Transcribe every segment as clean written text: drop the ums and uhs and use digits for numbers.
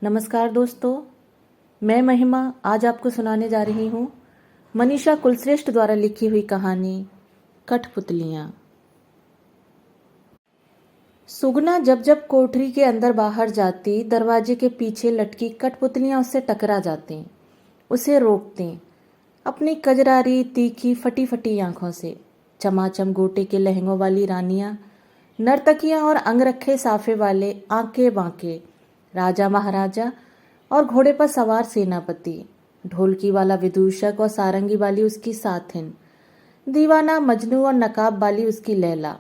नमस्कार दोस्तों, मैं महिमा आज आपको सुनाने जा रही हूँ मनीषा कुलश्रेष्ठ द्वारा लिखी हुई कहानी कठपुतलियाँ। सुगना जब जब कोठरी के अंदर बाहर जाती, दरवाजे के पीछे लटकी कठपुतलियाँ उससे टकरा जाती, उसे रोकती अपनी कजरारी तीखी फटी फटी आंखों से। चमाचम गोटे के लहंगों वाली रानियाँ, नर्तकियाँ और अंगरखे साफे वाले आंके बांके राजा महाराजा और घोड़े पर सवार सेनापति, ढोलकी वाला विदूषक और सारंगी वाली उसकी साथिन, दीवाना मजनू और नकाब वाली उसकी लैला।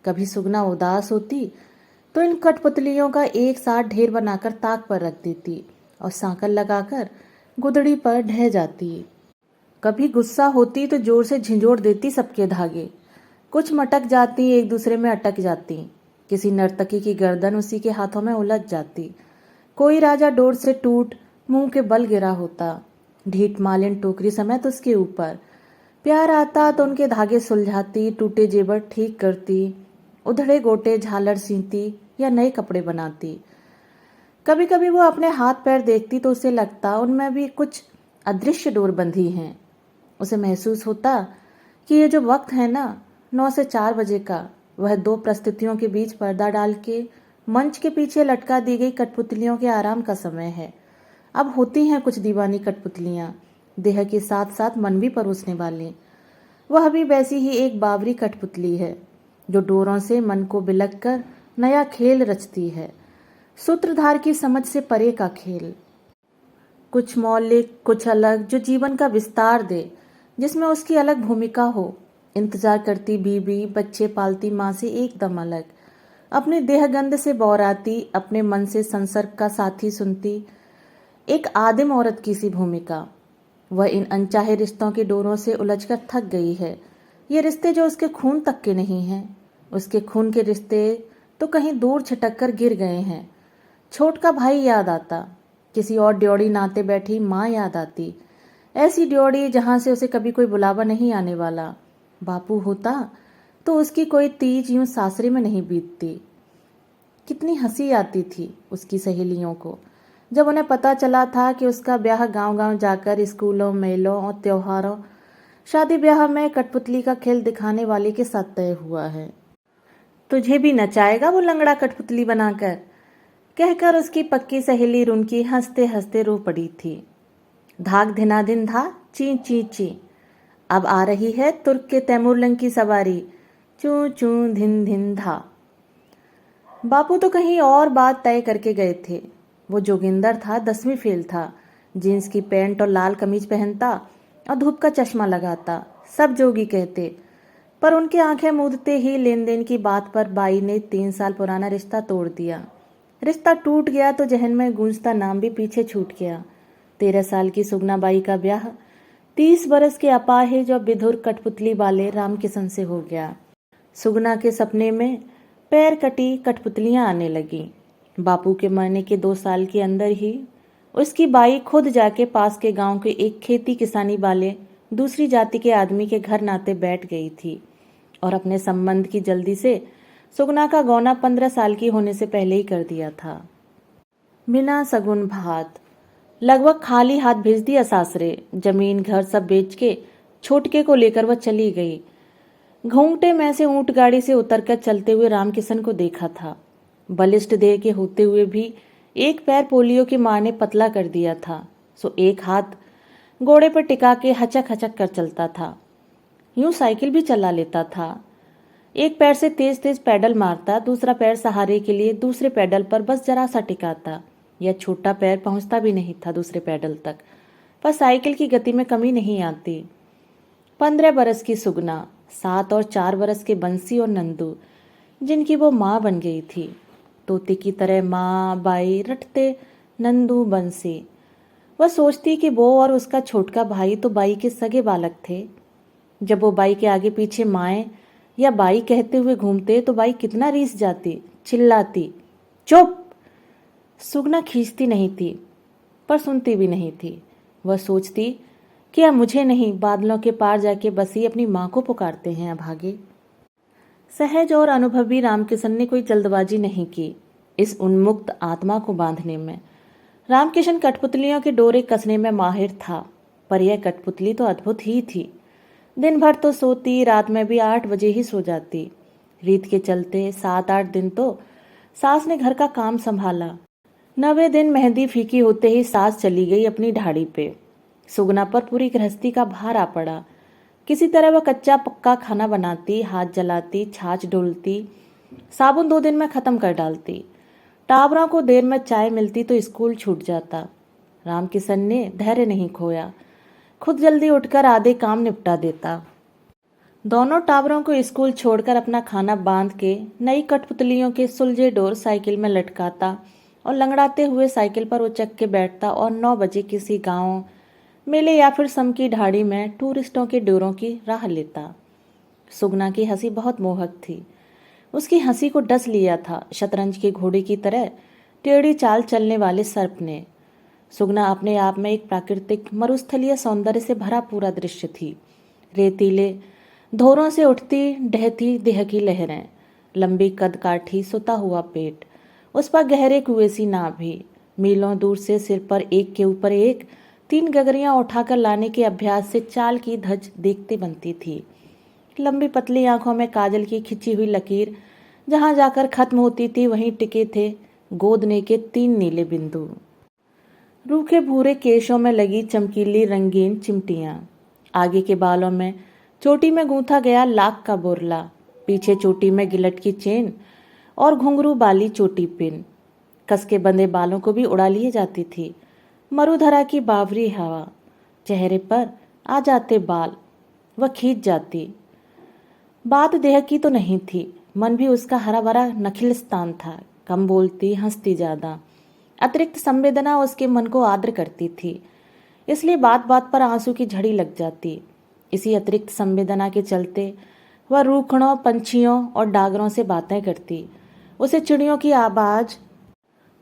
कभी सुगना उदास होती तो इन कठपुतलियों का एक साथ ढेर बनाकर ताक पर रख देती और सांकल लगाकर गुदड़ी पर ढह जाती। कभी गुस्सा होती तो जोर से झिंझोड़ देती सबके धागे। कुछ मटक जाती, एक दूसरे में अटक जाती। किसी नर्तकी की गर्दन उसी के हाथों में उलझ जाती। कोई राजा डोर से टूट मुंह के बल गिरा होता। ढीठ मालिन टोकरी समेत उसके ऊपर। प्यार आता तो उनके धागे सुलझाती, टूटे जेवर ठीक करती, उधड़े गोटे झालर सीती या नए कपड़े बनाती। कभी कभी वो अपने हाथ पैर देखती तो उसे लगता उनमें भी कुछ अदृश्य डोर बंधी हैं। उसे महसूस होता कि ये जो वक्त है ना, 9 से 4 बजे का, वह 2 प्रस्तुतियों के बीच पर्दा डाल के मंच के पीछे लटका दी गई कठपुतलियों के आराम का समय है। अब होती हैं कुछ दीवानी कठपुतलियाँ, देह के साथ साथ मन भी परोसने वाली। वह भी वैसी ही एक बावरी कठपुतली है जो डोरों से मन को बिलक कर नया खेल रचती है, सूत्रधार की समझ से परे का खेल। कुछ मौलिक, कुछ अलग, जो जीवन का विस्तार दे, जिसमें उसकी अलग भूमिका हो। इंतजार करती बीबी, बच्चे पालती माँ से एकदम अलग, अपने देहगंध से बौराती, अपने मन से संसर्ग का साथी सुनती, एक आदिम औरत की सी भूमिका। वह इन अनचाहे रिश्तों की डोरों से उलझकर थक गई है। ये रिश्ते जो उसके खून तक के नहीं हैं, उसके खून के रिश्ते तो कहीं दूर छिटक कर गिर गए हैं। छोट का भाई याद आता, किसी और ड्योढ़ी नाते बैठी माँ याद आती, ऐसी ड्योढ़ी जहाँ से उसे कभी कोई बुलावा नहीं आने वाला। बापू होता तो उसकी कोई तीज यूं सासरे में नहीं बीतती। कितनी हंसी आती थी उसकी सहेलियों को जब उन्हें पता चला था कि उसका ब्याह गांव-गांव जाकर स्कूलों, मेलों और त्योहारों, शादी ब्याह में कठपुतली का खेल दिखाने वाले के साथ तय हुआ है। तुझे भी नचाएगा वो लंगड़ा कठपुतली बनाकर, कहकर उसकी पक्की सहेली रुनकी हंसते हंसते रो पड़ी थी। धाक धिनाधिन धा, ची ची ची, अब आ रही है तुर्क के तैमूरलंग की सवारी, चू चू धिन धिन धा। बापू तो कहीं और बात तय करके गए थे। वो जोगिंदर था, 10वीं फेल था, जीन्स की पैंट और लाल कमीज पहनता और धूप का चश्मा लगाता। सब जोगी कहते, पर उनकी आंखें मूंदते ही लेन देन की बात पर बाई ने 3 साल पुराना रिश्ता तोड़ दिया। रिश्ता टूट गया तो जहन में गूंजता नाम भी पीछे छूट गया। 13 साल की सुगना बाई का ब्याह 30 बरस के अपाहिज और बिधुर कठपुतली वाले रामकिशन से हो गया। सुगना के सपने में पैर कटी कठपुतलियां आने लगी। बापू के मरने के 2 साल के अंदर ही उसकी बाई खुद जाके पास के गांव के एक खेती किसानी वाले दूसरी जाति के आदमी के घर नाते बैठ गई थी और अपने संबंध की जल्दी से सुगना का गौना 15 साल की होने से पहले ही कर दिया था। बिना सगुन भात, लगभग खाली हाथ भेज दिया सासरे। जमीन घर सब बेच के छोटके को लेकर वह चली गई। घूंघटे में से ऊंट गाड़ी से उतरकर चलते हुए रामकिशन को देखा था। बलिष्ठ देह के होते हुए भी एक पैर पोलियो की मां ने पतला कर दिया था, सो एक हाथ घोड़े पर टिका के हचक हचक कर चलता था। यूं साइकिल भी चला लेता था। एक पैर से तेज तेज पैडल मारता, दूसरा पैर सहारे के लिए दूसरे पैडल पर बस जरा सा टिकाता। यह छोटा पैर पहुंचता भी नहीं था दूसरे पैडल तक, पर साइकिल की गति में कमी नहीं आती। 15 बरस की सुगना, 7 और 4 बरस के बंसी और नंदू, जिनकी वो माँ बन गई थी। तोते की तरह माँ बाई रटते नंदू बंसी। वह सोचती कि वो और उसका छोटका भाई तो बाई के सगे बालक थे। जब वो बाई के आगे पीछे माए या बाई कहते हुए घूमते तो बाई कितना रीस जाती, चिल्लाती, चुप। सुगना खींचती नहीं थी, पर सुनती भी नहीं थी। वह सोचती कि अब मुझे नहीं, बादलों के पार जाके बसी अपनी माँ को पुकारते हैं अभागे। सहज और अनुभवी रामकिशन ने कोई जल्दबाजी नहीं की इस उन्मुक्त आत्मा को बांधने में। रामकिशन कठपुतलियों के डोरे कसने में माहिर था, पर यह कठपुतली तो अद्भुत ही थी। दिन भर तो सोती, रात में भी 8 बजे ही सो जाती। रीत के चलते 7-8 दिन तो सास ने घर का काम संभाला। 9वें दिन मेहंदी फीकी होते ही सास चली गई अपनी ढाड़ी पे। सुगना पर पूरी गृहस्थी का भार आ पड़ा। किसी तरह वह कच्चा पक्का खाना बनाती, हाथ जलाती, छाछ डोलती, साबुन 2 दिन में खत्म कर डालती। टाबरों को देर में चाय मिलती तो स्कूल छूट जाता। रामकिशन ने धैर्य नहीं खोया, खुद जल्दी उठकर आधे काम निपटा देता। दोनों टाबरों को स्कूल छोड़कर अपना खाना बांध के नई कठपुतलियों के सुलझे डोर साइकिल में लटकाता और लंगड़ाते हुए साइकिल पर उचक के बैठता और 9 बजे किसी गांव, मेले या फिर सम की ढाड़ी में टूरिस्टों के डोरों की राह लेता। सुगना की हंसी बहुत मोहक थी। उसकी हंसी को डस लिया था शतरंज के घोड़े की तरह टेढ़ी चाल चलने वाले सर्प ने। सुगना अपने आप में एक प्राकृतिक मरुस्थलीय सौंदर्य से भरा पूरा दृश्य थी। रेतीले धोरों से उठती ढहती देह की लहरें, लंबी कद काठी सुता हुआ पेट, उस पर गहरे कुएं सी नाभि, मीलों दूर से सिर पर एक के ऊपर एक 3 गगरियां उठाकर लाने के अभ्यास से चाल की धज देखते बनती थी। लंबी पतली आंखों में काजल की खिंची हुई लकीर, जहां जाकर खत्म होती थी वहीं टिके थे गोदने के 3 नीले बिंदु। रूखे भूरे केशों में लगी चमकीली रंगीन चिमटियां, आगे के बालों में चोटी में गूंथा गया लाख का बोरला, पीछे चोटी में गिलट की चेन और घुंघरू बाली चोटी पिन। कसके बंधे बालों को भी उड़ा लिए जाती थी। मरुधरा की बावरी हवा, चेहरे पर आ जाते बाल, वह खींच जाती। बात देह की तो नहीं थी, मन भी उसका हरा भरा नखिलस्तान था। कम बोलती, हंसती ज्यादा। अतिरिक्त संवेदना उसके मन को आर्द्र करती थी, इसलिए बात बात पर आंसू की झड़ी लग जाती। इसी अतिरिक्त संवेदना के चलते वह रूखड़ों, पंछियों और डागरों से बातें करती। उसे चिड़ियों की आवाज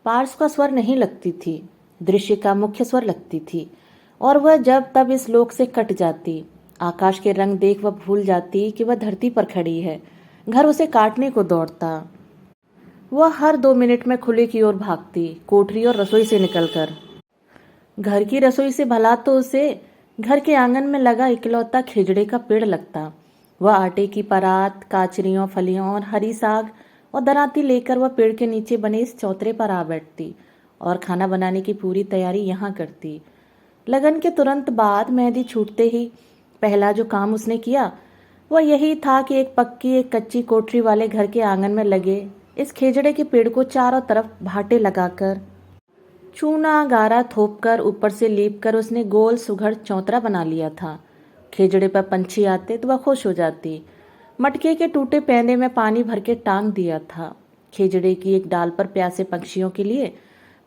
पार्श्व का स्वर नहीं लगती थी, दृश्य का मुख्य स्वर लगती थी, और वह जब तब इस लोक से कट जाती। आकाश के रंग देख वह भूल जाती कि वह धरती पर खड़ी है। घर उसे काटने को दौड़ता। वह हर 2 मिनट में खुले की ओर भागती, कोठरी और रसोई से निकलकर। घर की रसोई से भला तो उसे घर के आंगन में लगा इकलौता खिजड़े का पेड़ लगता। वह आटे की परात, काचरियों, फलियों और हरी साग और दराती लेकर वह पेड़ के नीचे बने इस चौतरे पर आ बैठती और खाना बनाने की पूरी तैयारी यहाँ करती। लगन के तुरंत बाद मेहंदी छूटते ही पहला जो काम उसने किया वह यही था कि एक पक्की एक कच्ची कोठरी वाले घर के आंगन में लगे इस खेजड़े के पेड़ को चारों तरफ भाटे लगाकर, चूना गारा थोपकर, ऊपर से लीप कर उसने गोल सुघड़ चौतरा बना लिया था। खेजड़े पर पंछी आते तो वह खुश हो जाती। मटके के टूटे पैंदे में पानी भर के टांग दिया था। खेजड़े की एक डाल पर प्यासे पक्षियों के लिए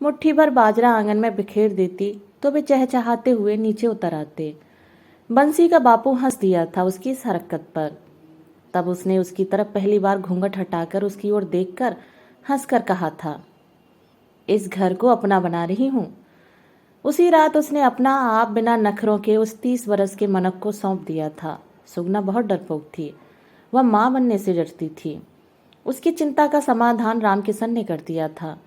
मुट्ठी भर बाजरा आंगन में बिखेर देती तो वे चहचहाते हुए नीचे उतर आते। बंसी का बापू हंस दिया था उसकी इस हरकत पर। तब उसने उसकी तरफ पहली बार घूंघट हटाकर उसकी ओर देखकर हंसकर कहा था, इस घर को अपना बना रही हूं। उसी रात उसने अपना आप बिना नखरों के उस 30 वर्ष के मनक को सौंप दिया था। सुगना बहुत डरपोक थी। वह मां बनने से डरती थी। उसकी चिंता का समाधान रामकिशन ने कर दिया था।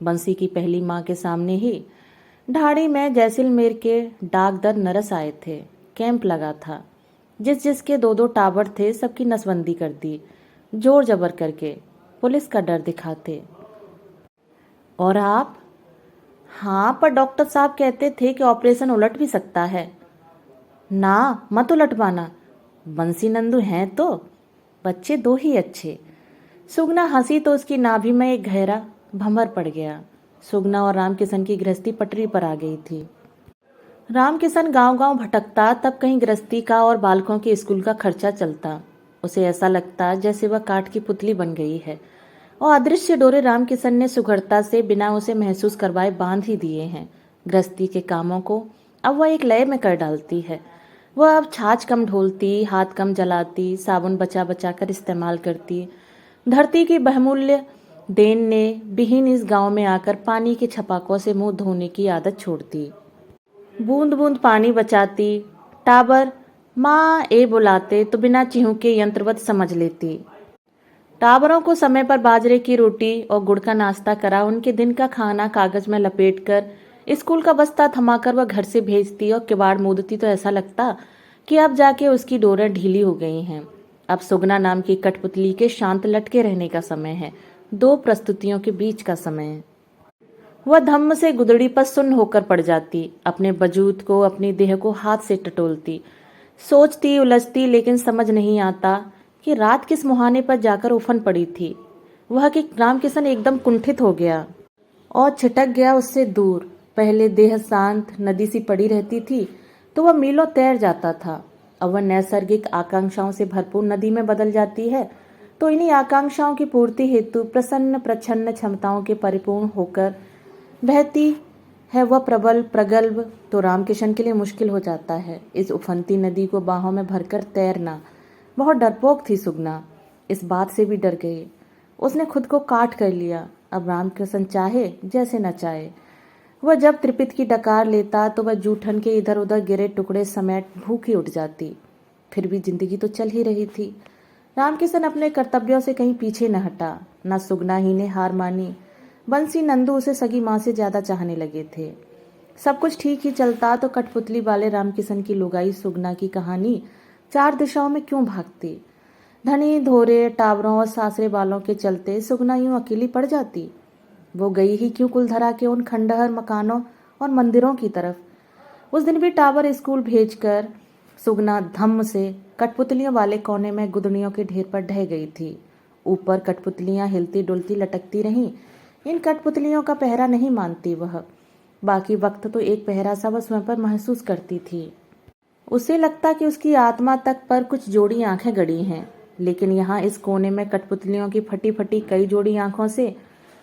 बंसी की पहली मां के सामने ही ढाड़ी में जैसलमेर के डाकदर नरस आए थे। कैंप लगा था। जिस जिसके 2-2 टावर थे सबकी नसबंदी कर दी, जोर जबर करके, पुलिस का डर दिखाते। और आप? हाँ, पर डॉक्टर साहब कहते थे कि ऑपरेशन उलट भी सकता है। ना, मत उलटवाना। बंसी नंदू हैं तो बच्चे 2 ही अच्छे। सुगना हंसी तो उसकी नाभि में एक गहरा भंवर पड़ गया। सुगना और रामकिशन की गृहस्थी पटरी पर आ गई थी। रामकिशन गांव-गांव भटकता, तब कहीं गृहस्थी का और बालकों के स्कूल का खर्चा चलता। उसे ऐसा लगता जैसे वह काठ की पुतली बन गई है और अदृश्य डोरे रामकिशन ने सुघड़ता से बिना उसे महसूस करवाए बांध ही दिए हैं। गृहस्थी के कामों को अब वह एक लय में कर डालती है। वह अब छाछ कम ढोलती, हाथ कम जलाती, साबुन बचा बचा कर इस्तेमाल करती। धरती की बहुमूल्य देन ने विहीन इस गांव में आकर पानी के छपाकों से मुंह धोने की आदत छोड़ दी। बूंद बूंद पानी बचाती। टाबर माँ ए बुलाते तो बिना चिहुके यंत्रवत समझ लेती। टाबरों को समय पर बाजरे की रोटी और गुड़ का नाश्ता करा उनके दिन का खाना कागज में लपेटकर स्कूल का बस्ता थमाकर वह घर से भेजती और किवाड़ मूदती तो ऐसा लगता कि अब जाके उसकी डोरें ढीली हो गई हैं। अब सुगना नाम की कठपुतली के शांत लटके रहने का समय है, दो प्रस्तुतियों के बीच का समय है। वह धम्म से गुदड़ी पर सुन्न होकर पड़ जाती, अपने वजूद को, अपनी देह को हाथ से टटोलती, सोचती उलझती, लेकिन समझ नहीं आता कि रात किस मुहाने पर जाकर उफन पड़ी थी। वह कि रामकिशन एकदम कुंठित हो गया और छिटक गया उससे दूर। पहले देह शांत नदी सी पड़ी रहती थी तो वह मीलों तैर जाता था। अब वह नैसर्गिक आकांक्षाओं से भरपूर नदी में बदल जाती है, तो इन्हीं आकांक्षाओं की पूर्ति हेतु प्रसन्न प्रछन्न क्षमताओं के परिपूर्ण होकर बहती है वह प्रबल प्रगल्भ। तो रामकिशन के लिए मुश्किल हो जाता है इस उफनती नदी को बाहों में भरकर तैरना। बहुत डरपोक थी सुगना, इस बात से भी डर गई। उसने खुद को काट कर लिया। अब रामकिशन चाहे जैसे न चाहे, वह जब त्रिपित की डकार लेता तो वह जूठन के इधर उधर गिरे टुकड़े समेट भूखी उठ जाती। फिर भी जिंदगी तो चल ही रही थी। रामकिशन अपने कर्तव्यों से कहीं पीछे न हटा। न सुगना ही ने हार मानी। बंसी नंदू उसे सगी माँ से ज्यादा चाहने लगे थे। सब कुछ ठीक ही चलता तो कठपुतली वाले रामकिशन की लुगाई सुगना की कहानी चार दिशाओं में क्यों भागती। धनी धोरे टावरों और सासरे वालों के चलते सुगना यूं अकेली पड़ जाती। वो गई ही क्यों कुलधरा के उन खंडहर मकानों और मंदिरों की तरफ। उस दिन भी टावर स्कूल भेजकर सुगना धम्म से कठपुतलियों वाले कोने में गुदड़ियों के ढेर पर ढह गई थी। ऊपर कठपुतलियां हिलती डुलती लटकती रहीं। इन कठपुतलियों का पहरा नहीं मानती वह। बाकी वक्त तो एक पहरा सा वह स्वयं पर महसूस करती थी। उसे लगता कि उसकी आत्मा तक पर कुछ जोड़ी आंखें गड़ी हैं, लेकिन यहाँ इस कोने में कठपुतलियों की फटी फटी कई जोड़ी आंखों से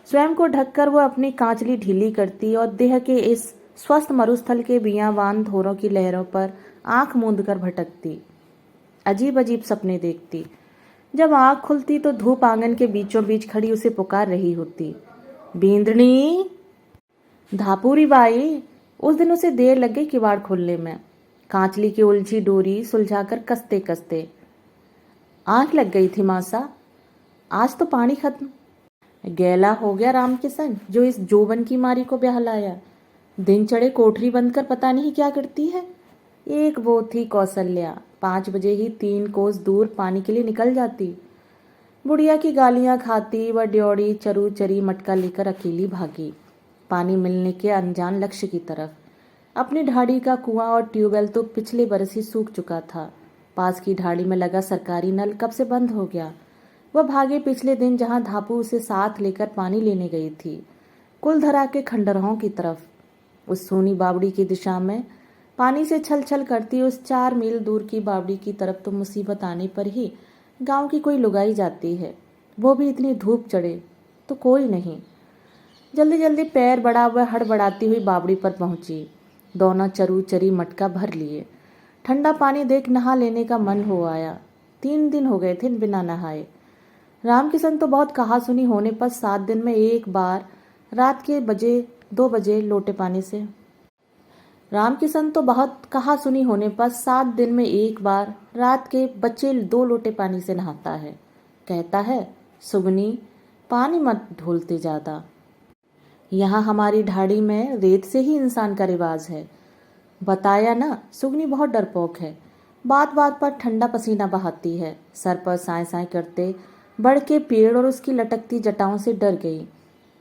स्वयं को ढककर वह अपनी कांचली ढीली करती और देह के इस स्वस्थ मरुस्थल के बियावान धोरों की लहरों पर आंख मूंद कर भटकती, अजीब अजीब सपने देखती। जब आंख खुलती तो धूप आंगन के बीचों बीच खड़ी उसे पुकार रही होती, बींदनी, धापुरी बाई। उस दिन उसे देर लग गई किवाड़ खोलने में। कांचली की उलझी डोरी सुलझाकर कसते कसते आंख लग गई थी मासा। आज तो पानी खत्म। गैला हो गया रामकिशन जो इस जोबन की मारी को ब्याह लाया। दिन चढ़े कोठरी बंद कर पता नहीं क्या करती है। एक वो थी कौशल्या, 5 बजे ही 3 कोस दूर पानी के लिए निकल जाती। बुढ़िया की गालियां खाती वह ड्योड़ी चरू चरी मटका लेकर अकेली भागी पानी मिलने के अनजान लक्ष्य की तरफ। अपनी ढाड़ी का कुआं और ट्यूबवेल तो पिछले बरस ही सूख चुका था। पास की ढाड़ी में लगा सरकारी नल कब से बंद हो गया। वह भागे पिछले दिन जहां धापू उसे साथ लेकर पानी लेने गई थी, कुलधरा के खंडहरों की तरफ। उस सोनी बावड़ी की दिशा में पानी से छल छल करती उस 4 मील दूर की बावड़ी की तरफ तो मुसीबत आने पर ही गांव की कोई लुगाई जाती है, वो भी इतनी धूप चढ़े तो कोई नहीं। जल्दी जल्दी पैर बढ़ा वह हड़बड़ाती हुई बावड़ी पर पहुंची। दोनों चरू चरी मटका भर लिए। ठंडा पानी देख नहा लेने का मन हो आया। 3 दिन हो गए थे बिना नहाए। रामकिशन तो बहुत कहा सुनी होने पर 7 दिन में एक बार रात के 2 बजे लोटे पानी से रामकिशन तो बहुत कहा सुनी होने पर 7 दिन में एक बार रात के बचे 2 लोटे पानी से नहाता है। कहता है, सुगनी पानी मत ढोलते ज्यादा, यहाँ हमारी ढाड़ी में रेत से ही इंसान का रिवाज है। बताया ना, सुगनी बहुत डरपोक है। बात बात पर ठंडा पसीना बहाती है। सर पर साए साए करते बढ़ के पेड़ और उसकी लटकती जटाओं से डर गई।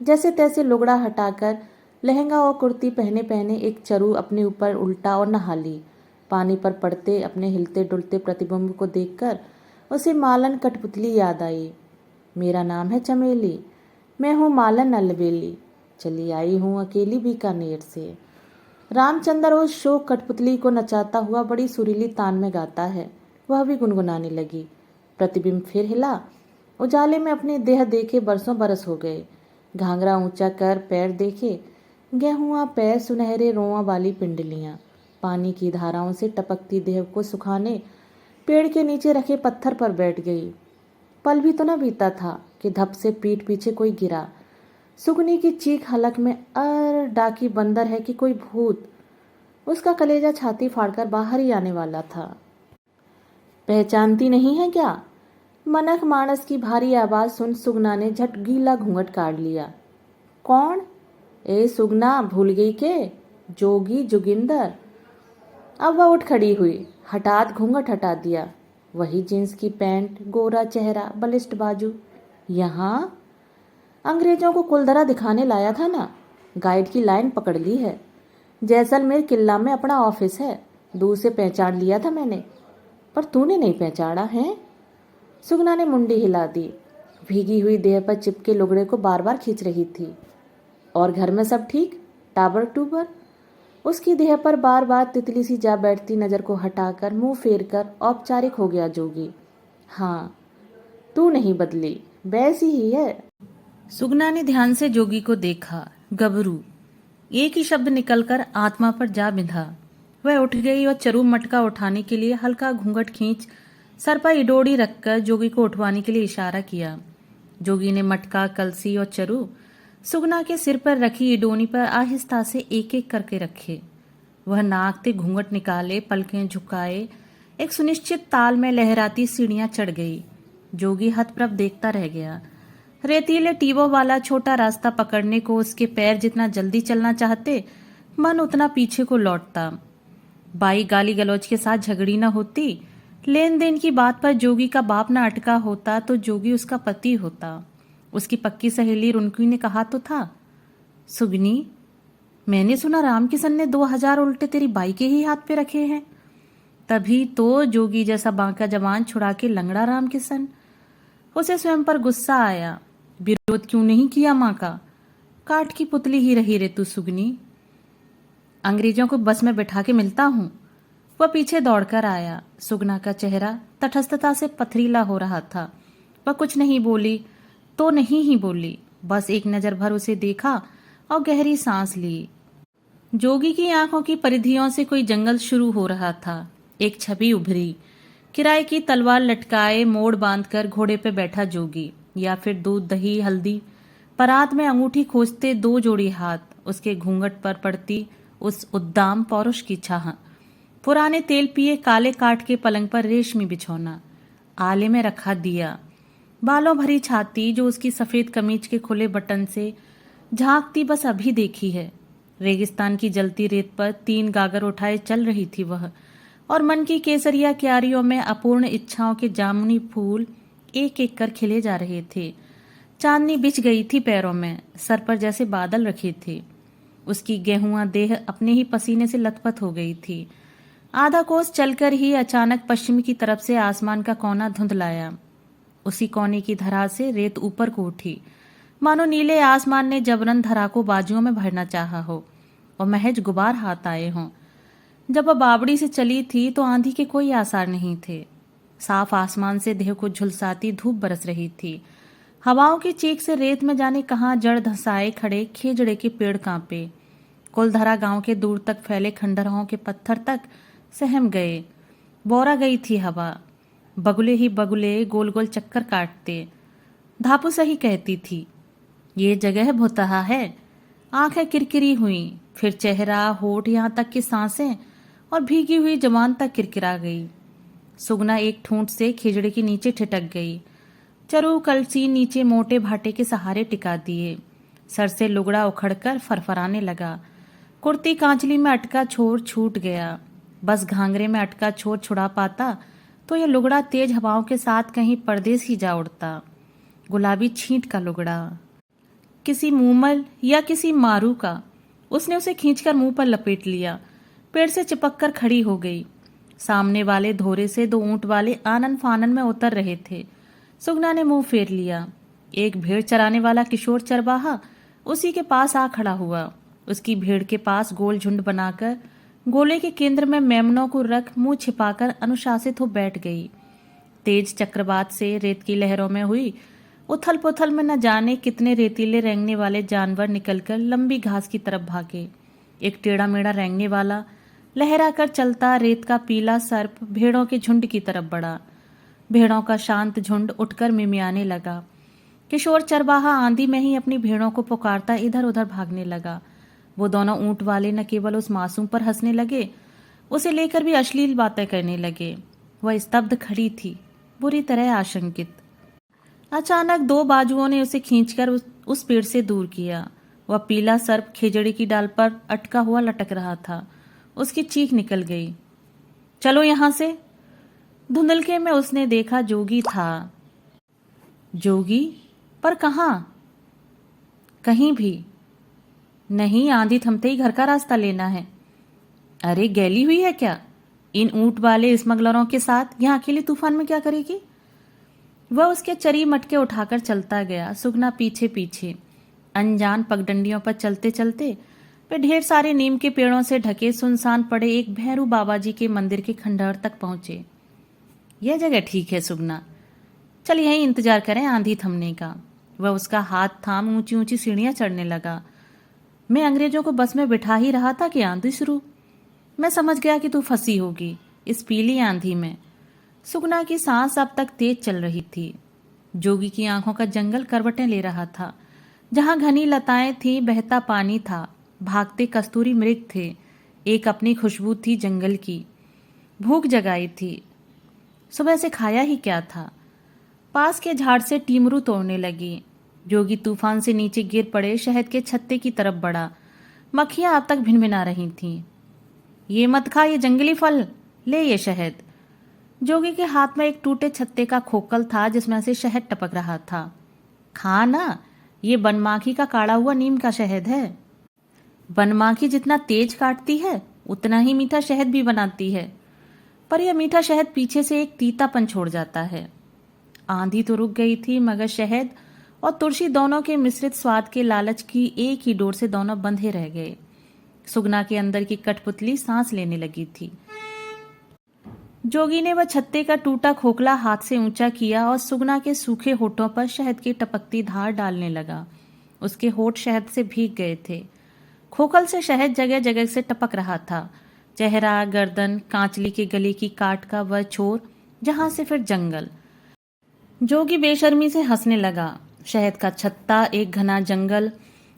जैसे तैसे लुगड़ा हटाकर लहंगा और कुर्ती पहने पहने एक चरू अपने ऊपर उल्टा और नहा ली। पानी पर पड़ते अपने हिलते डुलते प्रतिबिंब को देखकर उसे मालन कठपुतली याद आई। मेरा नाम है चमेली, मैं हूँ मालन अलबेली, चली आई हूँ अकेली बीकानेर से। रामचंद्र उस शोक कठपुतली को नचाता हुआ बड़ी सुरीली तान में गाता है। वह भी गुनगुनाने लगी। प्रतिबिंब फिर हिला। उजाले में अपने देह देखे बरसों बरस हो गए। घाघरा ऊंचा कर पैर देखे, गेहुआ पैर सुनहरे रोआ वाली पिंडलियां पानी की धाराओं से टपकती देह को सुखाने पेड़ के नीचे रखे पत्थर पर बैठ गई। पल भी तो न बीता था कि धप से पीठ पीछे कोई गिरा। सुगनी की चीख हलक में, अर डाकी बंदर है कि कोई भूत। उसका कलेजा छाती फाड़कर बाहर ही आने वाला था। पहचानती नहीं है क्या? मनक मानस की भारी आवाज सुन सुगना ने झट गीला घूंघट काट लिया। कौन? ए सुगना, भूल गई के? जोगी जोगिंदर। अब वह उठ खड़ी हुई, हठात घूंघट हटा दिया। वही जींस की पैंट, गोरा चेहरा, बलिष्ठ बाजू। यहाँ अंग्रेजों को कुलधरा दिखाने लाया था ना। गाइड की लाइन पकड़ ली है। जैसलमेर किला में अपना ऑफिस है। दूर से पहचान लिया था मैंने, पर तूने नहीं पहचाना है। सुगना ने मुंडी हिला दी। भीगी हुई देह पर चिपके लुगड़े को बार बार खींच रही थी। और घर में सब ठीक? टाबर टूबर? उसकी देह पर बार बार तितली सी जा बैठती नजर को हटाकर मुंह फेर कर औपचारिक हो गया जोगी। हाँ, तू नहीं बदली, वैसी ही है। सुगना ने ध्यान से जोगी को देखा। गबरू, एक ही शब्द निकलकर आत्मा पर जा बिंधा। वह उठ गई और चरू मटका उठाने के लिए हल्का घूंघट खींच सर पर इडोड़ी रखकर जोगी को उठवाने के लिए इशारा किया। जोगी ने मटका, कलसी और चरू सुगना के सिर पर रखी इडोनी पर आहिस्ता से एक एक करके रखे। वह नाक से घूंघट निकाले, पलकें झुकाए, एक सुनिश्चित ताल में लहराती सीढ़ियां चढ़ गई। जोगी हतप्रभ देखता रह गया। रेतीले टीबों वाला छोटा रास्ता पकड़ने को उसके पैर जितना जल्दी चलना चाहते, मन उतना पीछे को लौटता। बाई गाली गलौज के साथ झगड़ी न होती, लेन देन की बात पर जोगी का बाप न अटका होता तो जोगी उसका पति होता। उसकी पक्की सहेली रुनकी ने कहा तो था, सुगनी, मैंने सुना राम किशन ने 2000 उल्टे तेरी बाई के ही हाथ पे रखे हैं। तभी तो जोगी जैसा बांका जवान छुड़ा के लंगड़ा राम किशन। उसे स्वयं पर गुस्सा आया। विरोध क्यों नहीं किया माँ का? काठ की पुतली ही रही रे तू सुगनी। अंग्रेजों को बस में बैठा के मिलता हूँ। वह पीछे दौड़कर आया। सुगना का चेहरा तटस्थता से पथरीला हो रहा था। वह कुछ नहीं बोली तो नहीं ही बोली, बस एक नजर भर उसे देखा और गहरी सांस ली। जोगी की आंखों की परिधियों से कोई जंगल शुरू हो रहा था। एक छवि उभरी। किराए की तलवार लटकाए मोड़ बांधकर घोड़े पे बैठा जोगी, या फिर दूध दही हल्दी परात में अंगूठी खोजते 2 जोड़ी हाथ, उसके घूंघट पर पड़ती उस उद्दाम पौरुष की छाह। पुराने तेल पिए काले काठ के पलंग पर रेशमी बिछौना, आले में रखा दिया, बालों भरी छाती जो उसकी सफेद कमीज के खुले बटन से झांकती बस अभी देखी है। रेगिस्तान की जलती रेत पर 3 गागर उठाए चल रही थी वह, और मन की केसरिया क्यारियों में अपूर्ण इच्छाओं के जामुनी फूल एक एक कर खिले जा रहे थे। चांदनी बिछ गई थी पैरों में, सर पर जैसे बादल रखे थे। उसकी गेहुआ देह अपने ही पसीने से लथपथ हो गई थी। आधा कोस चलकर ही अचानक पश्चिम की तरफ से आसमान का कोना धुंधलाया। उसी कोने की धरा से रेत ऊपर को उठी, मानो नीले आसमान ने जबरन धरा को बाजुओं में भरना चाहा हो और महज गुबार हाथ आए हों। जब वह बावड़ी से चली थी तो आंधी के कोई आसार नहीं थे। साफ आसमान से देह को झुलसाती धूप बरस रही थी। हवाओं की चीख से रेत में जाने कहाँ जड़ धंसाए खड़े खेजड़े के पेड़ कांपे। कुलधरा गांव के दूर तक फैले खंडहरों के पत्थर तक सहम गए। बोरा गई थी हवा। बगुले ही बगुले गोल गोल चक्कर काटते। धापू सही कहती थी, ये जगह भुतहा है। आंखें किरकिरी हुई, फिर चेहरा, होठ, यहाँ तक कि सांसें और भीगी हुई जबान तक किरकिरा गई। सुगना एक ठूंठ से खिजड़े के नीचे ठिठक गई। चरू कलसी नीचे मोटे भाटे के सहारे टिका दिए। सर से लुगड़ा उखड़कर फरफराने लगा। कुर्ती कांचली में अटका छोर छूट गया। बस घाघरे में अटका छोर छुड़ा पाता तो यह लुगड़ा तेज हवाओं के साथ कहीं परदेस ही जा उड़ता। गुलाबी छींट का लुगड़ा, किसी मूमल या किसी मारू का। उसने उसे खींचकर मुंह पर लपेट लिया। पेड़ से चिपक कर खड़ी हो गई। सामने वाले धोरे से 2 ऊंट वाले आनन फानन में उतर रहे थे। सुगना ने मुंह फेर लिया। एक भेड़ चराने वाला किशोर चरवाहा उसी के पास आ खड़ा हुआ। उसकी भेड़ के पास गोल झुंड बनाकर गोले के केंद्र में मेमनों को रख मुंह छिपाकर अनुशासित हो बैठ गई। तेज चक्रवात से रेत की लहरों में हुई उथल पुथल में न जाने कितने रेतीले रेंगने वाले जानवर निकलकर लंबी घास की तरफ भागे। एक टेढ़ा मेढ़ा रेंगने वाला लहरा कर चलता रेत का पीला सर्प भेड़ों के झुंड की तरफ बढ़ा। भेड़ों का शांत झुंड उठकर मिमियाने लगा। किशोर चरवाहा आंधी में ही अपनी भेड़ों को पुकारता इधर उधर भागने लगा। वो दोनों ऊंट वाले न केवल उस मासूम पर हंसने लगे, उसे लेकर भी अश्लील बातें करने लगे। वह स्तब्ध खड़ी थी, बुरी तरह आशंकित। अचानक 2 बाजुओं ने उसे खींचकर उस पेड़ से दूर किया। वह पीला सर्प खेजड़ी की डाल पर अटका हुआ लटक रहा था। उसकी चीख निकल गई, चलो यहां से। धुंधलके में उसने देखा जोगी था। जोगी? पर कहाँ? कहीं भी नहीं, आंधी थमते ही घर का रास्ता लेना है। अरे गैली हुई है क्या? इन ऊंट वाले स्मगलरों के साथ यहाँ अकेले तूफान में क्या करेगी? वह उसके चरी मटके उठाकर चलता गया, सुगना पीछे पीछे। अनजान पगडंडियों पर चलते चलते वे ढेर सारे नीम के पेड़ों से ढके सुनसान पड़े एक भैरू बाबा जी के मंदिर के खंडहर तक पहुंचे। यह जगह ठीक है सुगना, चल यहीं इंतजार करें आंधी थमने का। वह उसका हाथ थाम ऊंची ऊंची सीढ़ियां चढ़ने लगा। मैं अंग्रेजों को बस में बिठा ही रहा था कि आंधी शुरू। मैं समझ गया कि तू फंसी होगी इस पीली आंधी में। सुगना की सांस अब तक तेज चल रही थी। जोगी की आंखों का जंगल करवटें ले रहा था। जहां घनी लताएं थी, बहता पानी था, भागते कस्तूरी मृग थे, एक अपनी खुशबू थी जंगल की। भूख जगाई थी। सुबह से खाया ही क्या था? पास के झाड़ से टीमरू तोड़ने लगी। जोगी तूफान से नीचे गिर पड़े शहद के छत्ते की तरफ बढ़ा। मक्खियां अब तक भिनभिना रही थीं। ये मत खा, ये जंगली फल, ले ये शहद। जोगी के हाथ में एक टूटे छत्ते का खोखल था जिसमें से शहद टपक रहा था। खा ना, ये बनमाखी का काढ़ा हुआ नीम का शहद है। बनमाखी जितना तेज काटती है उतना ही मीठा शहद भी बनाती है, पर यह मीठा शहद पीछे से एक तीतापन छोड़ जाता है। आंधी तो रुक गई थी, मगर शहद और तुलसी दोनों के मिश्रित स्वाद के लालच की एक ही डोर से दोनों बंधे रह गए। सुगना के अंदर की कठपुतली सांस लेने लगी थी। जोगी ने वह छत्ते का टूटा खोखला हाथ से ऊंचा किया और सुगना के सूखे होठों पर शहद की टपकती धार डालने लगा। उसके होठ शहद से भीग गए थे। खोखल से शहद जगह जगह से टपक रहा था। चेहरा, गर्दन, कांचली के गले की काट का वह छोर, जहां से फिर जंगल। जोगी बेशर्मी से हंसने लगा। शहद का छत्ता, एक घना जंगल,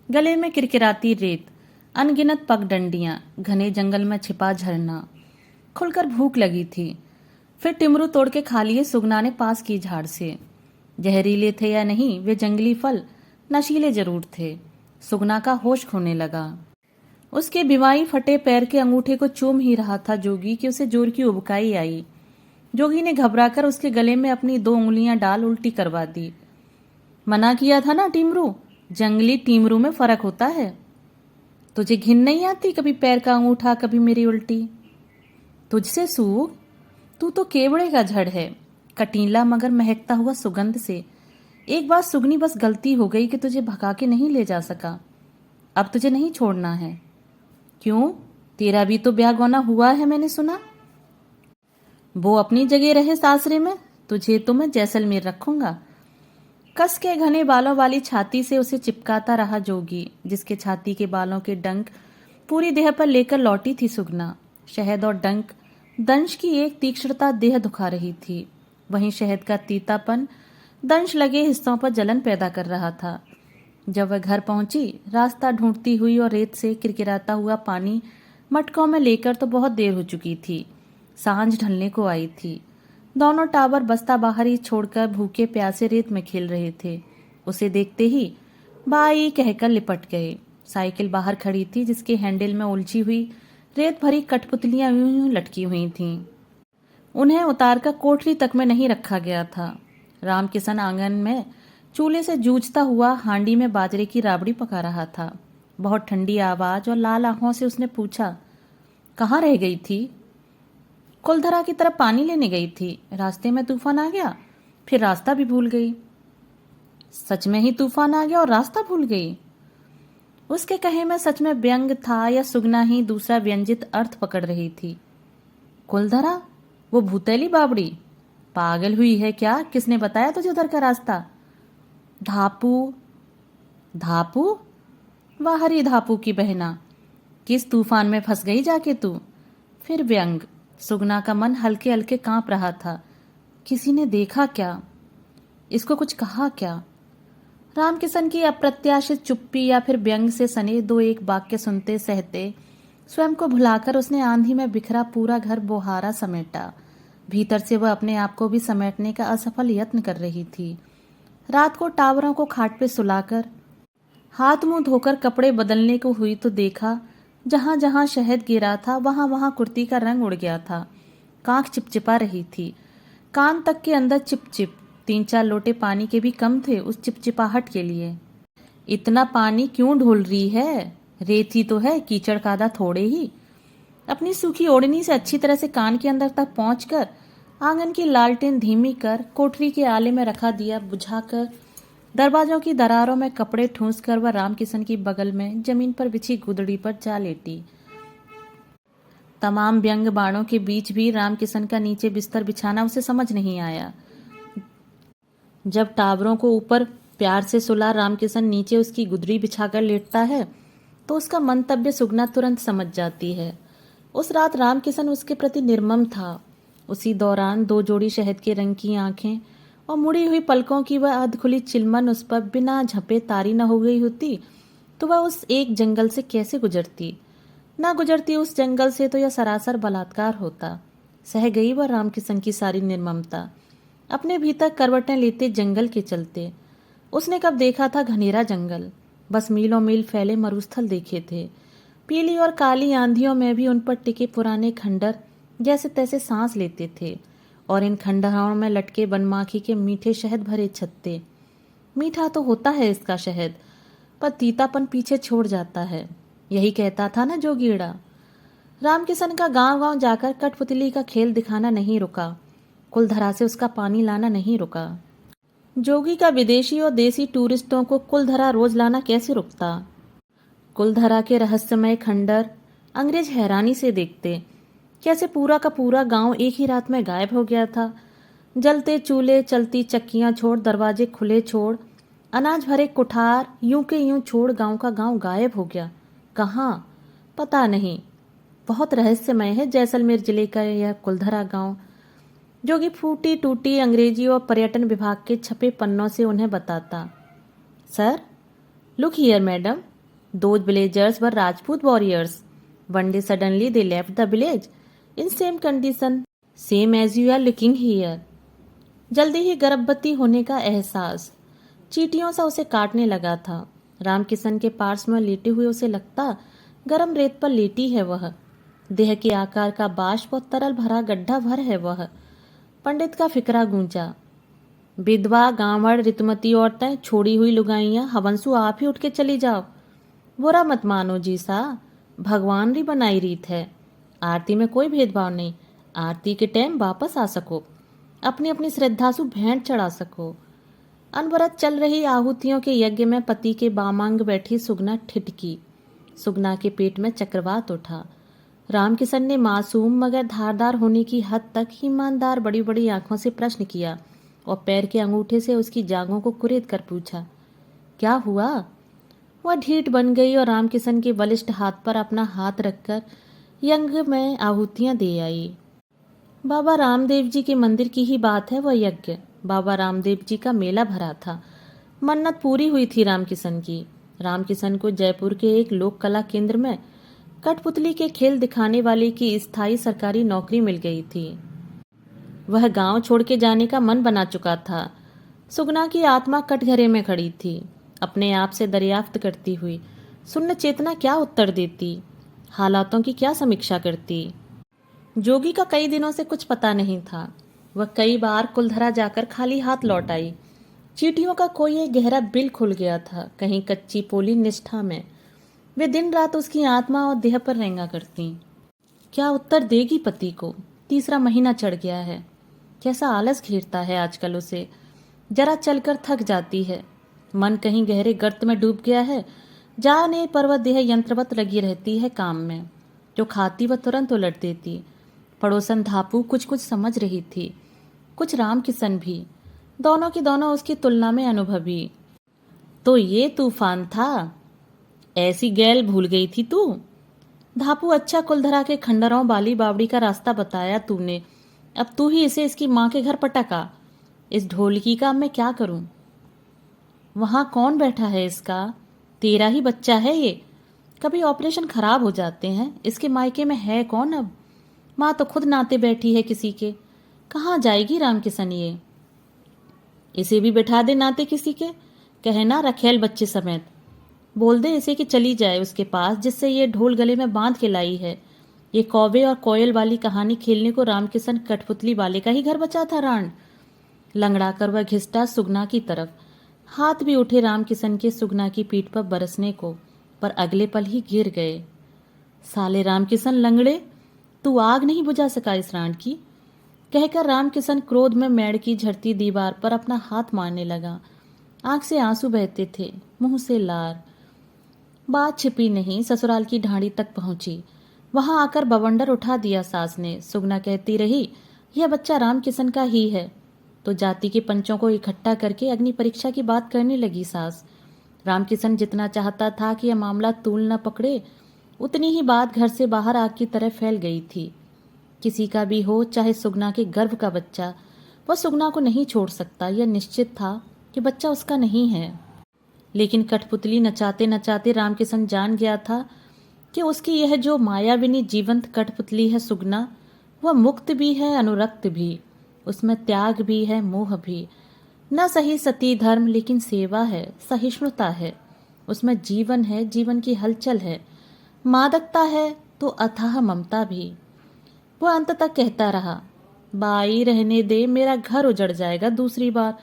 गले में किरकिराती रेत, अनगिनत पगडंडियां, घने जंगल में छिपा झरना। खुलकर भूख लगी थी। फिर टिमरू तोड़ के खा लिए सुगना ने पास की झाड़ से। जहरीले थे या नहीं, वे जंगली फल नशीले जरूर थे। सुगना का होश खोने लगा। उसके बिवाई फटे पैर के अंगूठे को चूम ही रहा था जोगी कि उसे जोर की उबकाई आई। जोगी ने घबराकर उसके गले में अपनी 2 उंगलियां डाल उल्टी करवा दी। मना किया था ना टिमरू, जंगली टिमरू में फर्क होता है। तुझे घिन नहीं आती? कभी पैर का अंगूठा, कभी मेरी उल्टी। तुझसे सूग? तू तो केवड़े का झड़ है, कटीला मगर महकता हुआ सुगंध से। एक बार सुगनी, बस गलती हो गई कि तुझे भगा के नहीं ले जा सका। अब तुझे नहीं छोड़ना है। क्यों? तेरा भी तो ब्याह गौना हुआ है, मैंने सुना। वो अपनी जगह रहे सासरे में, तुझे तो मैं जैसलमेर रखूंगा। कस के घने बालों वाली छाती से उसे चिपकाता रहा जोगी, जिसके छाती के बालों के डंक पूरी देह पर लेकर लौटी थी सुगना। शहद और डंक दंश की एक तीक्ष्णता देह दुखा रही थी। वहीं शहद का तीतापन दंश लगे हिस्सों पर जलन पैदा कर रहा था। जब वह घर पहुंची, रास्ता ढूंढती हुई और रेत से किरकिराता हुआ पानी मटकों में लेकर, तो बहुत देर हो चुकी थी। सांझ ढलने को आई थी। दोनों टावर बस्ता बाहर ही छोड़कर भूखे प्यासे रेत में खेल रहे थे। उसे देखते ही बाई कहकर लिपट गए। साइकिल बाहर खड़ी थी, जिसके हैंडल में उलझी हुई रेत भरी कठपुतलियां यूं यूं लटकी हुई थीं। उन्हें उतारकर कोठरी तक में नहीं रखा गया था। रामकिशन आंगन में चूल्हे से जूझता हुआ हांडी में बाजरे की राबड़ी पका रहा था। बहुत ठंडी आवाज और लाल आंखों से उसने पूछा, कहाँ रह गई थी? कुलधरा की तरफ पानी लेने गई थी। रास्ते में तूफान आ गया, फिर रास्ता भी भूल गई। सच में ही तूफान आ गया और रास्ता भूल गई? उसके कहे में सच में व्यंग था या सुगना ही दूसरा व्यंजित अर्थ पकड़ रही थी? कुलधरा? वो भूतैली बावड़ी? पागल हुई है क्या? किसने बताया तुझे उधर का रास्ता? धापू? धापू? बाहरी धापू की बहना, किस तूफान में फंस गई जाके तू? फिर व्यंग। सुगना का मन हल्के हल्के कांप रहा था। किसी ने देखा क्या? इसको कुछ कहा क्या? रामकिशन की अप्रत्याशित चुप्पी या फिर व्यंग से सने 2-1 वाक्य सुनते सहते स्वयं को भुलाकर उसने आंधी में बिखरा पूरा घर बोहारा समेटा। भीतर से वह अपने आप को भी समेटने का असफल यत्न कर रही थी। रात को टावरों को खाट पे सुलाकर हाथ मुंह धोकर कपड़े बदलने को हुई तो देखा जहां जहां शहद गिरा था वहां वहां कुर्ती का रंग उड़ गया था। कांख चिपचिपा रही थी, कान तक के अंदर चिपचिप। 3-4 लोटे पानी के भी कम थे उस चिपचिपाहट के लिए। इतना पानी क्यों ढोल रही है? रेत ही तो है, कीचड़ कादा थोड़े ही। अपनी सूखी ओढ़नी से अच्छी तरह से कान के अंदर तक पहुंचकर आंगन की लालटेन धीमी कर कोठरी के आले में रखा दिया बुझाकर दरवाजों की दरारों में कपड़े ठूंस कर वह रामकिशन की बगल में जमीन पर बिछी गुदड़ी पर जा लेटी। तमाम व्यंग बाणों के बीच भी रामकिशन का नीचे बिस्तर बिछाना उसे समझ नहीं आया। जब टावरों को ऊपर प्यार से सुला रामकिशन नीचे उसकी गुदड़ी बिछाकर लेटता है तो उसका मंतव्य सुगना तुरंत समझ जाती है। उस रात रामकिशन उसके प्रति निर्मम था। उसी दौरान 2 जोड़ी शहद के रंग की आंखें और मुड़ी हुई पलकों की वह अधखुली चिलमन उस पर बिना झपे तारी न हो गई होती तो वह उस एक जंगल से कैसे गुजरती। ना गुजरती उस जंगल से तो यह सरासर बलात्कार होता। सह गई वह रामकिशन की सारी निर्ममता अपने भीतर करवटें लेते जंगल के चलते। उसने कब देखा था घनेरा जंगल? बस मीलों मील फैले मरुस्थल देखे थे। पीली और काली आंधियों में भी उन पर टिके पुराने खंडर जैसे तैसे सांस लेते थे और इन खंडहरों में लटके बनमाखी के मीठे शहद भरे छत्ते। मीठा तो होता है इसका शहद, पर तीतापन पीछे छोड़ जाता है। यही कहता था ना जोगीड़ा। रामकिशन का गांव गांव जाकर कठपुतली का खेल दिखाना नहीं रुका, कुलधरा से उसका पानी लाना नहीं रुका। जोगी का विदेशी और देसी टूरिस्टों को कुलधरा रोज लाना कैसे रुकता? कुलधरा के रहस्यमय खंडर अंग्रेज हैरानी से देखते, कैसे पूरा का पूरा गांव एक ही रात में गायब हो गया था। जलते चूल्हे, चलती चक्कियां छोड़, दरवाजे खुले छोड़, अनाज भरे कुठार यूं के यूं छोड़ गांव का गांव गायब हो गया। कहाँ? पता नहीं। बहुत रहस्यमय है जैसलमेर जिले का यह कुलधरा गांव, जो कि फूटी टूटी अंग्रेजी और पर्यटन विभाग के छपे पन्नों से उन्हें बताता। Sir, look here madam, those villagers were Rajput warriors. One day suddenly they left the village in same condition same as you are looking here. जल्दी ही गर्भवती होने का एहसास चींटियों सा उसे काटने लगा था। रामकिशन के पार्श्व में लेटे हुए उसे लगता गरम रेत पर लेटी है वह। देह के आकार का बाष्प और तरल भरा गड्ढा भर है वह। पंडित का फिकरा गूंजा। विधवा, गांवड़, ऋतुमती औरतें, छोड़ी हुई लुगाइयां, हवंसु आप ही उठ के चली जाओ। बुरा मत मानो जी सा, भगवान री बनाई रीत है। आरती में कोई भेदभाव नहीं। आरती के टाइम वापस आ सको, अपनी अपनी श्रद्धा सु भेंट चढ़ा सको। अनवरत चल रही आहुतियों के यज्ञ में पति के बामांग बैठी सुगना ठिठकी। सुगना के पेट में चक्रवात उठा। रामकिशन ने मासूम मगर धारदार होने की हद तक ईमानदार बड़ी बड़ी आंखों से प्रश्न किया और पैर के अंगूठे से उसकी जांघों को कुरेद कर पूछा, क्या हुआ? वह ढीठ बन गई और रामकिशन के बलिष्ठ हाथ पर अपना हाथ रखकर यज्ञ में आहुतियां दे आई। बाबा रामदेव जी के मंदिर की ही बात है वह यज्ञ। बाबा रामदेव जी का मेला भरा था। मन्नत पूरी हुई थी रामकिशन की। रामकिशन को जयपुर के एक लोक कला केंद्र में कठपुतली के खेल दिखाने वाले की स्थायी सरकारी नौकरी मिल गई थी। वह गांव छोड़ के जाने का मन बना चुका था। सुगना की आत्मा कटघरे में खड़ी थी, अपने आप से दरियाफ्त करती हुई। सुन्न चेतना क्या उत्तर देती? हालातों की क्या समीक्षा करती? जोगी का कई दिनों से कुछ पता नहीं था। वह कई बार कुलधरा जाकर खाली हाथ लौट आई। चींटियों का कोई एक गहरा बिल खुल गया था कहीं कच्ची पोली निष्ठा में। वे दिन रात उसकी आत्मा और देह पर रेंगा करती। क्या उत्तर देगी पति को? 3रा महीना चढ़ गया है। कैसा आलस घेरता है आजकल उसे। जरा चलकर थक जाती है। मन कहीं गहरे गर्त में डूब गया है। जाने पर वह देह यंत्रवत लगी रहती है काम में। जो खाती वह तुरंत उलट देती। पड़ोसन धापू कुछ कुछ समझ रही थी, कुछ रामकिशन भी। दोनों की दोनों उसकी तुलना में अनुभवी। तो ये तूफान था? ऐसी गैल भूल गई थी तू? धापू, अच्छा कुलधरा के खंडरों बाली बावड़ी का रास्ता बताया तूने। अब तू ही इसे इसकी माँ के घर पटका। इस ढोलकी का अब मैं क्या करूं? वहां कौन बैठा है इसका? तेरा ही बच्चा है ये। कभी ऑपरेशन खराब हो जाते हैं। इसके मायके में है कौन अब? माँ तो खुद नाते बैठी है किसी के। कहाँ जाएगी रामकिशन ये? इसे भी बैठा दे नाते किसी के, कहना रखेल बच्चे समेत। बोल दे इसे कि चली जाए उसके पास जिससे ये ढोल गले में बांध के लाई है। ये कौवे और कोयल वाली कहानी खेलने को रामकिशन कठपुतली वाले का ही घर बचा था राण। लंगड़ाकर वह घिसटा सुगना की तरफ। हाथ भी उठे रामकिशन के सुगना की पीठ पर बरसने को, पर अगले पल ही गिर गए। साले रामकिशन लंगड़े, तू आग नहीं बुझा सका इस राण की, कहकर रामकिशन क्रोध में मेड़ की झरती दीवार पर अपना हाथ मारने लगा। आंख से आंसू बहते थे, मुंह से लार। बात छिपी नहीं, ससुराल की ढाणी तक पहुंची। वहां आकर बवंडर उठा दिया सास ने। सुगना कहती रही, यह बच्चा रामकिशन का ही है। तो जाति के पंचों को इकट्ठा करके अग्नि परीक्षा की बात करने लगी सास। रामकिशन जितना चाहता था कि यह मामला तूल न पकड़े, उतनी ही बात घर से बाहर आग की तरह फैल गई थी। किसी का भी हो, चाहे सुगना के गर्भ का बच्चा, वह सुगना को नहीं छोड़ सकता। यह निश्चित था कि बच्चा उसका नहीं है। लेकिन कठपुतली नचाते नचाते रामकिशन जान गया था कि उसकी यह जो मायाविनी जीवंत कठपुतली है सुगना, वह मुक्त भी है, अनुरक्त भी। उसमें त्याग भी है, मोह भी। न सही सती धर्म, लेकिन सेवा है, सहिष्णुता है। उसमें जीवन है, जीवन की हलचल है, मादकता है तो अथाह ममता भी। वह अंत तक कहता रहा, बाई रहने दे, मेरा घर उजड़ जाएगा दूसरी बार।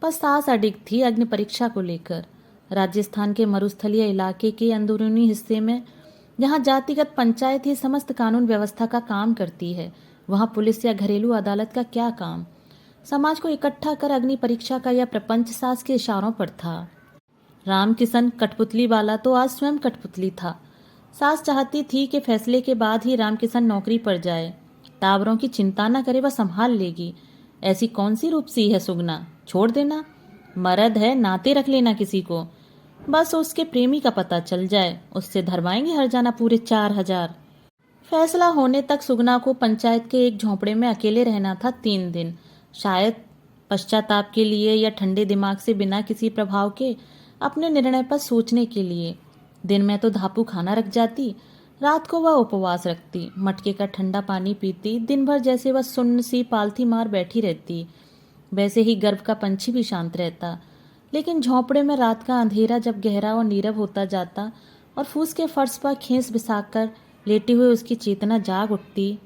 पर सास अडिग थी अग्नि परीक्षा को लेकर। राजस्थान के मरुस्थलीय इलाके के अंदरूनी हिस्से में, जहाँ जातिगत पंचायत ही समस्त कानून व्यवस्था का काम करती है, वहाँ पुलिस या घरेलू अदालत का क्या काम। समाज को इकट्ठा कर अग्नि परीक्षा का यह प्रपंच सास के इशारों पर था। रामकिशन कठपुतली वाला तो आज स्वयं कठपुतली था। सास चाहती थी कि फैसले के बाद ही रामकिशन नौकरी पर जाए। टावरों की चिंता न करे, वह संभाल लेगी। ऐसी कौन सी रूपसी है सुगना, छोड़ देना। मर्द है, नाते रख लेना किसी को, बस उसके प्रेमी का पता चल जाए, उससे धरवाएंगे हर्जाना पूरे 4000। फैसला होने तक सुगना को पंचायत के एक झोंपड़े में अकेले रहना था 3 दिन। शायद पश्चाताप के लिए या ठंडे दिमाग से बिना किसी प्रभाव के अपने निर्णय पर सोचने के लिए। दिन में तो धापू खाना रख जाती, रात को वह उपवास रखती, मटके का ठंडा पानी पीती। दिन भर जैसे वह सुन्न सी पालथी मार बैठी रहती, वैसे ही गर्भ का पंछी भी शांत रहता। लेकिन झोंपड़े में रात का अंधेरा जब गहरा और नीरव होता जाता और फूस के फर्श पर खींच बिसाकर लेटे हुए उसकी चेतना जाग उठती,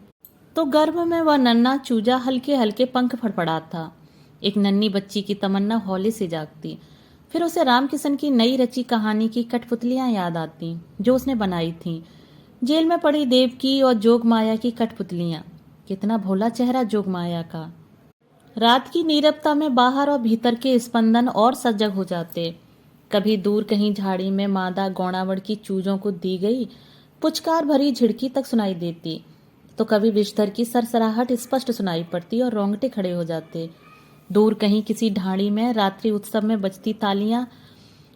तो गर्भ में वह नन्हा चूजा हल्के हल्के पंख फड़फड़ाता। एक नन्ही बच्ची की तमन्ना हौले से जागती। फिर उसे रामकिशन की नई रची कहानी की कठपुतलियां याद आती जो उसने बनाई थीं। जेल में पड़ी देवकी और जोगमाया की कठपुतलियां। कितना भोला चेहरा जोगमाया का। रात की नीरवता में बाहर और भीतर के स्पंदन और सजग हो जाते। कभी दूर कहीं झाड़ी में मादा गौणावड़ की चूजों को दी गई पुचकार भरी झिड़की तक सुनाई देती, तो कभी विषधर की सरसराहट स्पष्ट सुनाई पड़ती और रोंगटे खड़े हो जाते। दूर कहीं किसी ढाणी में रात्रि उत्सव में बजती तालियां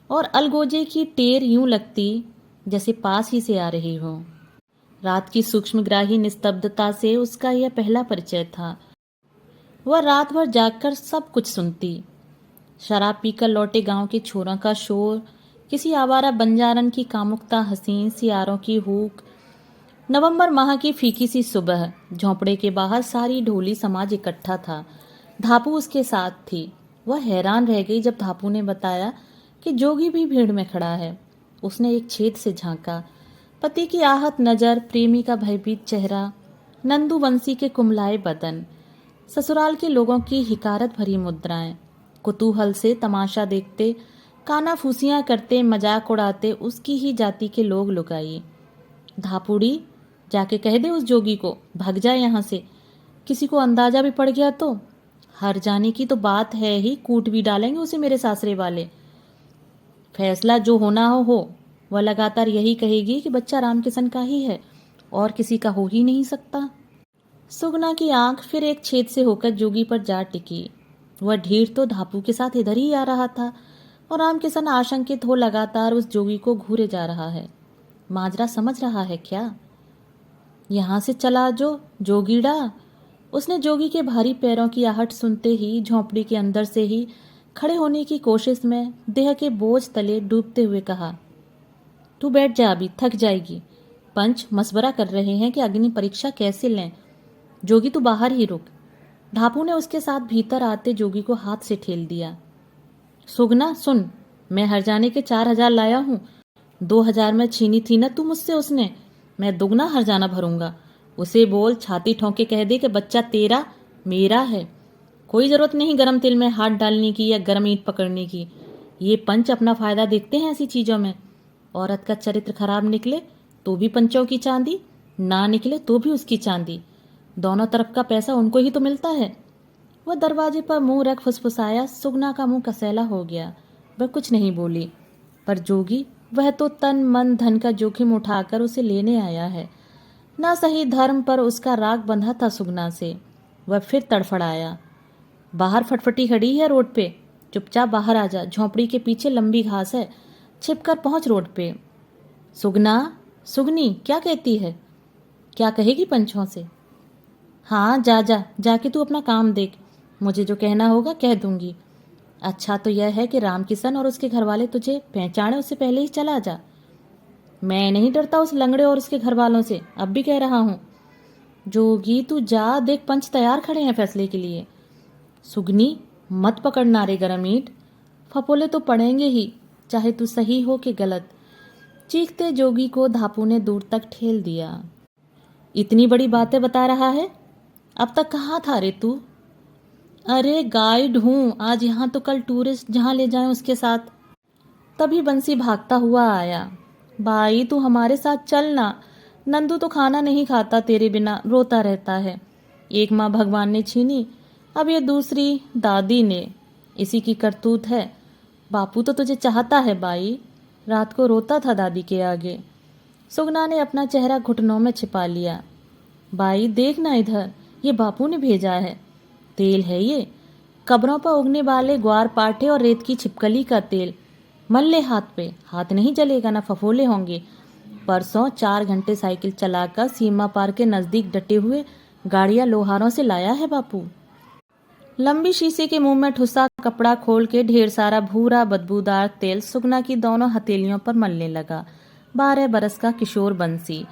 और अलगोजे की टेर यूं लगती जैसे पास ही से आ रही हो। रात की सूक्ष्मग्राही निस्तब्धता से उसका यह पहला परिचय था। वह रात भर जागकर सब कुछ सुनती। शराब पीकर लौटे गांव के छोरों का शोर, किसी आवारा बंजारन की कामुकता हसीन सियारों की हूक, नवंबर माह की फीकी सी सुबह। झोंपड़े के बाहर सारी ढोली समाज इकट्ठा था। धापू उसके साथ थी। वह हैरान रह गई जब धापू ने बताया कि जोगी भी भीड़ में खड़ा है। उसने एक छेद से झांका। पति की आहत नजर, प्रेमी का भयभीत चेहरा, नंदू वंशी के कुमलाए बदन, ससुराल के लोगों की हिकारत भरी मुद्राएं, कुतूहल से तमाशा देखते, काना फूसियां करते, मजाक उड़ाते उसकी ही जाति के लोग लुगाई। धापुड़ी, जाके कह दे उस जोगी को भाग जाए यहाँ से। किसी को अंदाजा भी पड़ गया तो हर जाने की तो बात है ही, कूट भी डालेंगे उसे मेरे सासरे वाले। फैसला जो होना हो। वह लगातार यही कहेगी कि बच्चा रामकिशन का ही है और किसी का हो ही नहीं सकता। सुगना की आंख फिर एक छेद से होकर जोगी पर जा टिकी। वह ढीठ तो धापू के साथ इधर ही आ रहा था और रामकिशन आशंकित हो लगातार उस जोगी को घूरे जा रहा है। माजरा समझ रहा है क्या? यहां से चला जो जोगीड़ा। उसने जोगी के भारी पैरों की आहट सुनते ही झोंपड़ी के अंदर से ही खड़े होने की कोशिश में देह के बोझ तले डूबते हुए कहा, तू बैठ जा, अभी थक जाएगी। पंच मशवरा कर रहे हैं कि अग्नि परीक्षा कैसे लें। जोगी तू बाहर ही रुक। ढापू ने उसके साथ भीतर आते जोगी को हाथ से ठेल दिया। सुगना सुन, मैं हरजाने के 4,000 लाया हूँ। 2,000 में छीनी थी ना तू मुझसे उसने, मैं दुगना हरजाना भरूंगा। उसे बोल छाती ठोंके कह दे कि बच्चा तेरा मेरा है। कोई जरूरत नहीं गरम तेल में हाथ डालने की या गरम ईंट पकड़ने की। ये पंच अपना फायदा देखते हैं ऐसी चीजों में। औरत का चरित्र खराब निकले तो भी पंचों की चांदी, ना निकले तो भी उसकी चांदी। दोनों तरफ का पैसा उनको ही तो मिलता है। वह दरवाजे पर मुंह रख फुसफुसाया। सुगना का मुंह कसैला हो गया। वह कुछ नहीं बोली। पर जोगी, वह तो तन मन धन का जोखिम उठाकर उसे लेने आया है। ना सही धर्म पर उसका राग बंधा था सुगना से। वह फिर तड़फड़ाया। बाहर फटफटी खड़ी है रोड पे, चुपचाप बाहर आ जा। झोंपड़ी के पीछे लंबी घास है, छिपकर पहुंच रोड पे। सुगना, सुगनी क्या कहती है? क्या कहेगी पंचों से? हाँ जा जा, जाके तू अपना काम देख। मुझे जो कहना होगा कह दूंगी। अच्छा तो यह है कि रामकिशन और उसके घरवाले तुझे पहचाने उससे पहले ही चला जा। मैं नहीं डरता उस लंगड़े और उसके घर वालों से, अब भी कह रहा हूं। जोगी तू जा, देख पंच तैयार खड़े हैं फैसले के लिए। सुगनी, मत पकड़ना रे गरम ईंट, फपोले तो पड़ेंगे ही, चाहे तू सही हो कि गलत। चीखते जोगी को धापू ने दूर तक ठेल दिया। इतनी बड़ी बातें बता रहा है, अब तक कहाँ था रे तू? अरे गाइड हूं, आज यहाँ तो कल टूरिस्ट जहाँ ले जाएं उसके साथ। तभी बंसी भागता हुआ आया। भाई तू हमारे साथ चलना, नंदू तो खाना नहीं खाता तेरे बिना, रोता रहता है। एक माँ भगवान ने छीनी, अब ये दूसरी दादी ने। इसी की करतूत है। बापू तो तुझे चाहता है बाई, रात को रोता था दादी के आगे। सुगना ने अपना चेहरा घुटनों में छिपा लिया। बाई देखना इधर, ये बापू ने भेजा है। तेल है ये, कब्रों पर उगने वाले ग्वार पाठे और रेत की छिपकली का तेल। मल ले हाथ पे, हाथ नहीं जलेगा ना फफोले होंगे। परसों 4 घंटे साइकिल चलाकर सीमा पार के नजदीक डटे हुए गाड़ियां लोहारों से लाया है बापू। लंबी शीशे के मुंह में ठुसा कपड़ा खोल के ढेर सारा भूरा बदबूदार तेल सुगना की दोनों हथेलियों पर मलने लगा। 12 बरस का किशोर बंसी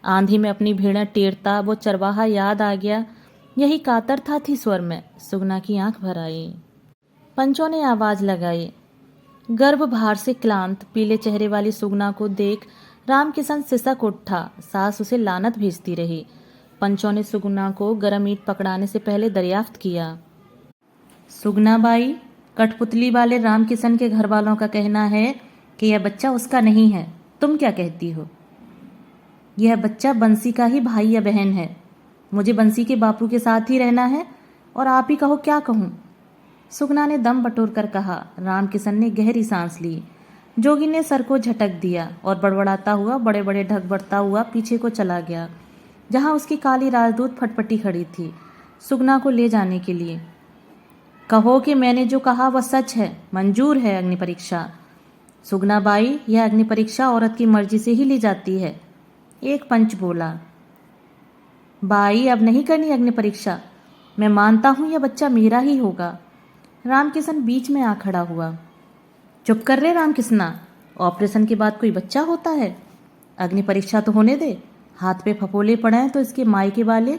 आंधी में अपनी भेड़ें टेरता वो चरवाहा याद आ गया। यही कातरता थी स्वर में। सुगना की आंख भर आई। पंचों ने आवाज लगाई। गर्भ भार से क्लांत पीले चेहरे वाली सुगना को देख रामकिशन सिसक उठा। सास उसे लानत भेजती रही। पंचों ने सुगना को गरम ईंट पकड़ाने से पहले दरियाफ्त किया। सुगना बाई, कठपुतली वाले रामकिशन के घर वालों का कहना है कि यह बच्चा उसका नहीं है। तुम क्या कहती हो? यह बच्चा बंसी का ही भाई या बहन है। मुझे बंसी के बापू के साथ ही रहना है, और आप ही कहो क्या कहूं? सुगना ने दम बटोर कर कहा। रामकिशन ने गहरी सांस ली। जोगी ने सर को झटक दिया और बड़बड़ाता हुआ बड़े बड़े ढक बढ़ता हुआ पीछे को चला गया, जहां उसकी काली राजदूत फटफटी खड़ी थी सुगना को ले जाने के लिए। कहो कि मैंने जो कहा वह सच है, मंजूर है अग्नि परीक्षा। सुगना बाई, यह अग्नि परीक्षा औरत की मर्जी से ही ली जाती है। एक पंच बोला। बाई अब नहीं करनी अग्नि परीक्षा, मैं मानता हूं यह बच्चा मेरा ही होगा। रामकिशन बीच में आ खड़ा हुआ। चुप कर रे रामकिशना, ऑपरेशन के बाद कोई बच्चा होता है? अग्नि परीक्षा तो होने दे। हाथ पे फपोले पड़े हैं तो इसके मायके वाले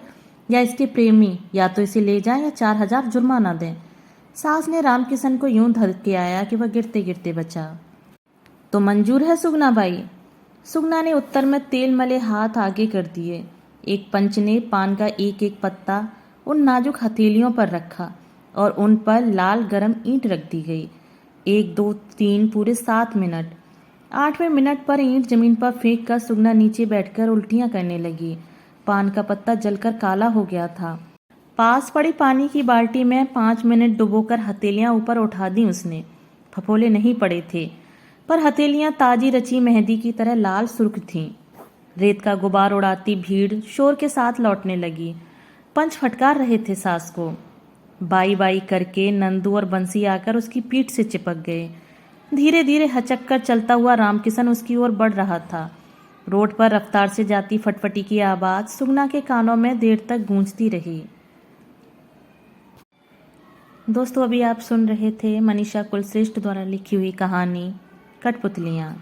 या इसके प्रेमी या तो इसे ले जाएं या 4,000 जुर्माना दें। सास ने रामकिशन को यूं धर के आया कि वह गिरते गिरते बचा। तो मंजूर है सुगना बाई? सुगना ने उत्तर में तेल मले हाथ आगे कर दिए। एक पंच ने पान का एक एक पत्ता उन नाजुक हथेलियों पर रखा और उन पर लाल गरम ईंट रख दी गई। 1 2 3 पूरे 7 मिनट। 8वें मिनट पर ईंट जमीन पर फेंक कर सुगना नीचे बैठकर उल्टियां करने लगी। पान का पत्ता जलकर काला हो गया था। पास पड़ी पानी की बाल्टी में 5 मिनट डुबोकर हथेलियां ऊपर उठा दी उसने। फफोले नहीं पड़े थे, पर हथेलियां ताजी रची मेहंदी की तरह लाल सुर्ख थीं। रेत का गुबार उड़ाती भीड़ शोर के साथ लौटने लगी। पंच फटकार रहे थे सास को। बाई बाई करके नंदू और बंसी आकर उसकी पीठ से चिपक गए। धीरे धीरे हचक कर चलता हुआ रामकिशन उसकी ओर बढ़ रहा था। रोड पर रफ्तार से जाती फटफटी की आवाज सुगना के कानों में देर तक गूंजती रही। दोस्तों, अभी आप सुन रहे थे मनीषा कुलश्रेष्ठ द्वारा लिखी हुई कहानी कठपुतलियाँ।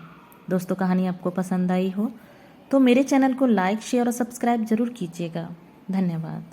दोस्तों, कहानी आपको पसंद आई हो तो मेरे चैनल को लाइक, शेयर और सब्सक्राइब जरूर कीजिएगा। धन्यवाद।